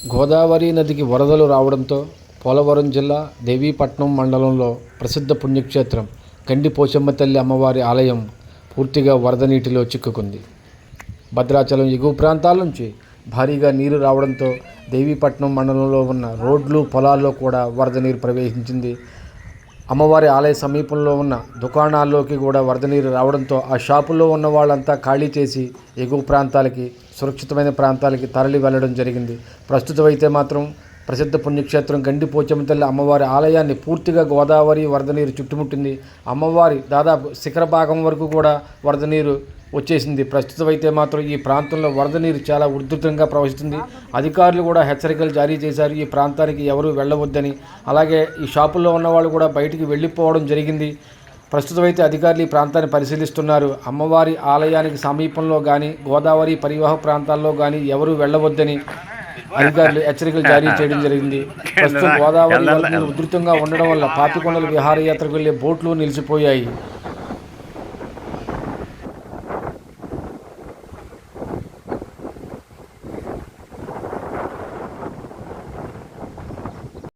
గోదావరి నదికి వరదలు రావడంతో పోలవరం జిల్లా దేవీపట్నం మండలంలో ప్రసిద్ధ పుణ్యక్షేత్రం గండి పోచమ్మ తల్లి అమ్మవారి ఆలయం పూర్తిగా వరద నీటిలో చిక్కుకుంది. భద్రాచలం ఎగువ ప్రాంతాల నుంచి భారీగా నీరు రావడంతో దేవీపట్నం మండలంలో ఉన్న రోడ్లు పొలాల్లో కూడా వరద నీరు ప్రవేశించింది. అమ్మవారి ఆలయ సమీపంలో ఉన్న దుకాణాల్లోకి కూడా వరద నీరు రావడంతో ఆ షాపుల్లో ఉన్న వాళ్ళంతా ఖాళీ చేసి ఎగువ ప్రాంతాలకి, సురక్షితమైన ప్రాంతాలకి తరలి వెళ్ళడం జరిగింది. ప్రస్తుతం అయితే మాత్రం ప్రసిద్ధ పుణ్యక్షేత్రం గండి పోచమ్మ తల్లి అమ్మవారి ఆలయాన్ని పూర్తిగా గోదావరి వరద నీరు చుట్టుముట్టింది. అమ్మవారి దాదాపు శిఖర భాగం వరకు కూడా వరద నీరు వచ్చేసింది. ప్రస్తుతం అయితే మాత్రం ఈ ప్రాంతంలో వరద నీరు చాలా ఉధృతంగా ప్రవహిస్తుంది. అధికారులు కూడా హెచ్చరికలు జారీ చేశారు, ఈ ప్రాంతానికి ఎవరూ వెళ్ళవద్దని. అలాగే ఈ షాపుల్లో ఉన్న వాళ్ళు కూడా బయటికి వెళ్ళిపోవడం జరిగింది. ప్రస్తుతం అయితే అధికారులు ఈ ప్రాంతాన్ని పరిశీలిస్తున్నారు. అమ్మవారి ఆలయానికి సమీపంలో కానీ గోదావరి పరివాహ ప్రాంతాల్లో కానీ ఎవరూ వెళ్ళవద్దని అధికారులు హెచ్చరికలు జారీ చేయడం జరిగింది. ప్రస్తుతం గోదావరి వరద నీరు ఉధృతంగా ఉండడం వల్ల పాపికొండల విహారయాత్రకు వెళ్లే బోట్లు నిలిచిపోయాయి.